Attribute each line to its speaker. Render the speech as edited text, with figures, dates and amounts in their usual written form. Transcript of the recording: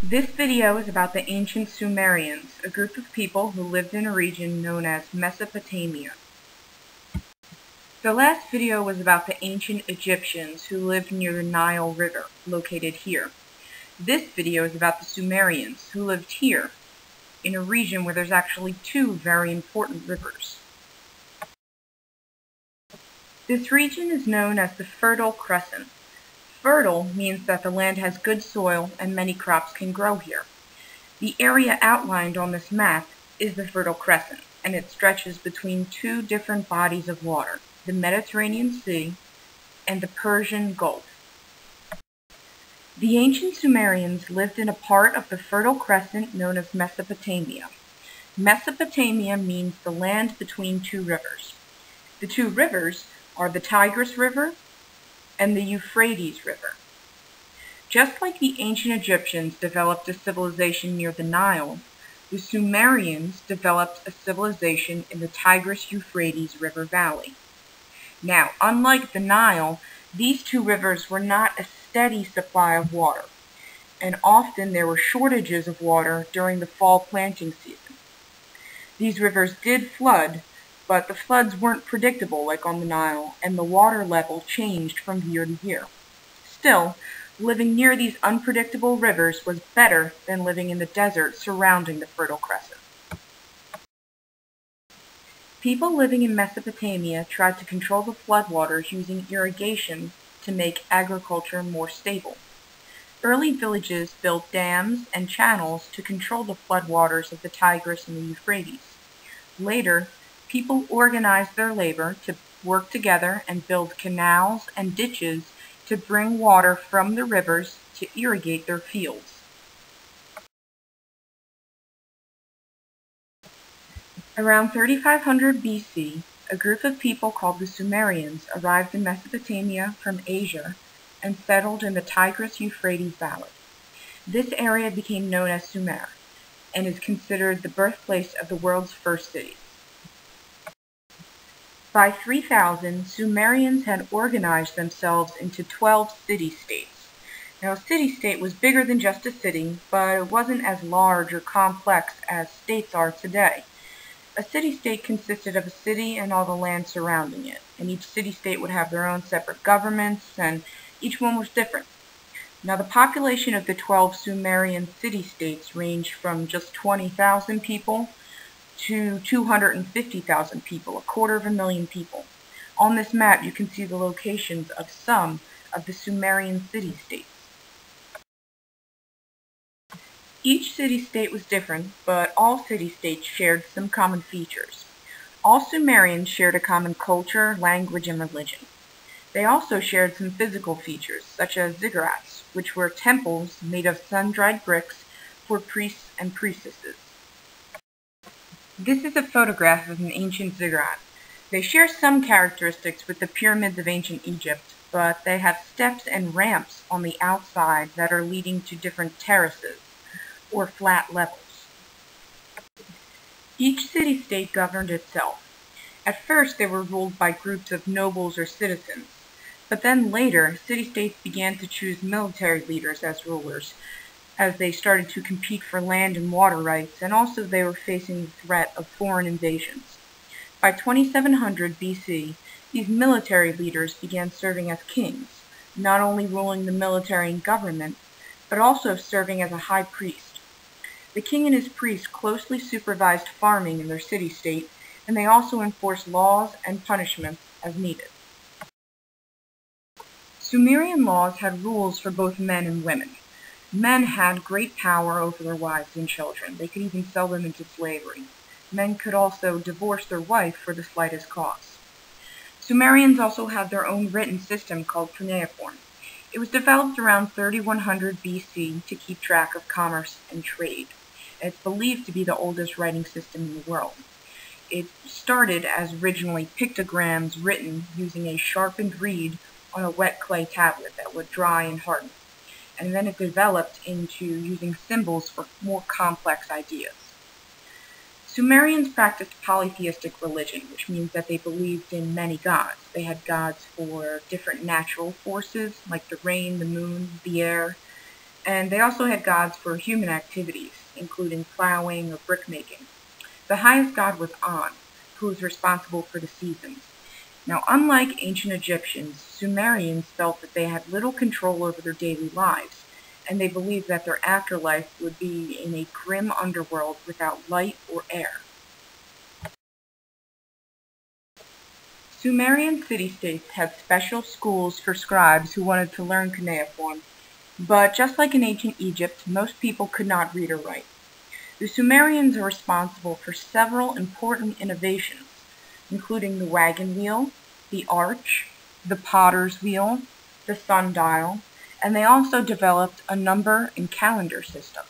Speaker 1: This video is about the ancient Sumerians, a group of people who lived in a region known as Mesopotamia. The last video was about the ancient Egyptians who lived near the Nile River, located here. This video is about the Sumerians who lived here, in a region where there's actually two very important rivers. This region is known as the Fertile Crescent. Fertile means that the land has good soil and many crops can grow here. The area outlined on this map is the Fertile Crescent, and it stretches between two different bodies of water, the Mediterranean Sea and the Persian Gulf. The ancient Sumerians lived in a part of the Fertile Crescent known as Mesopotamia. Mesopotamia means the land between two rivers. The two rivers are the Tigris River and the Euphrates River. Just like the ancient Egyptians developed a civilization near the Nile, the Sumerians developed a civilization in the Tigris-Euphrates River Valley. Now, unlike the Nile, these two rivers were not a steady supply of water, and often there were shortages of water during the fall planting season. These rivers did flood, but the floods weren't predictable like on the Nile, and the water level changed from year to year. Still, living near these unpredictable rivers was better than living in the desert surrounding the Fertile Crescent. People living in Mesopotamia tried to control the floodwaters using irrigation to make agriculture more stable. Early villages built dams and channels to control the floodwaters of the Tigris and the Euphrates. Later, people organized their labor to work together and build canals and ditches to bring water from the rivers to irrigate their fields. Around 3500 BC, a group of people called the Sumerians arrived in Mesopotamia from Asia and settled in the Tigris-Euphrates Valley. This area became known as Sumer and is considered the birthplace of the world's first cities. By 3000, Sumerians had organized themselves into 12 city-states. Now, a city-state was bigger than just a city, but it wasn't as large or complex as states are today. A city-state consisted of a city and all the land surrounding it, and each city-state would have their own separate governments, and each one was different. Now, the population of the 12 Sumerian city-states ranged from just 20,000 people to 250,000 people, 250,000 people. On this map, you can see the locations of some of the Sumerian city-states. Each city-state was different, but all city-states shared some common features. All Sumerians shared a common culture, language, and religion. They also shared some physical features, such as ziggurats, which were temples made of sun-dried bricks for priests and priestesses. This is a photograph of an ancient ziggurat. They share some characteristics with the pyramids of ancient Egypt, but they have steps and ramps on the outside that are leading to different terraces, or flat levels. Each city-state governed itself. At first, they were ruled by groups of nobles or citizens, but then later, city-states began to choose military leaders as rulers, as they started to compete for land and water rights, and also they were facing the threat of foreign invasions. By 2700 BC, these military leaders began serving as kings, not only ruling the military and government, but also serving as a high priest. The king and his priests closely supervised farming in their city-state, and they also enforced laws and punishments as needed. Sumerian laws had rules for both men and women. Men had great power over their wives and children. They could even sell them into slavery. Men could also divorce their wife for the slightest cause. Sumerians also had their own written system called cuneiform. It was developed around 3100 BC to keep track of commerce and trade. It's believed to be the oldest writing system in the world. It started as originally pictograms written using a sharpened reed on a wet clay tablet that would dry and harden. And then it developed into using symbols for more complex ideas. Sumerians practiced polytheistic religion, which means that they believed in many gods. They had gods for different natural forces, like the rain, the moon, the air, And they also had gods for human activities, including plowing or brickmaking. The highest god was An, who was responsible for the seasons. Now, unlike ancient Egyptians, Sumerians felt that they had little control over their daily lives, and they believed that their afterlife would be in a grim underworld without light or air. Sumerian city-states had special schools for scribes who wanted to learn cuneiform, but just like in ancient Egypt, most people could not read or write. The Sumerians are responsible for several important innovations, including the wagon wheel, the arch, the potter's wheel, the sundial, and they also developed a number and calendar system.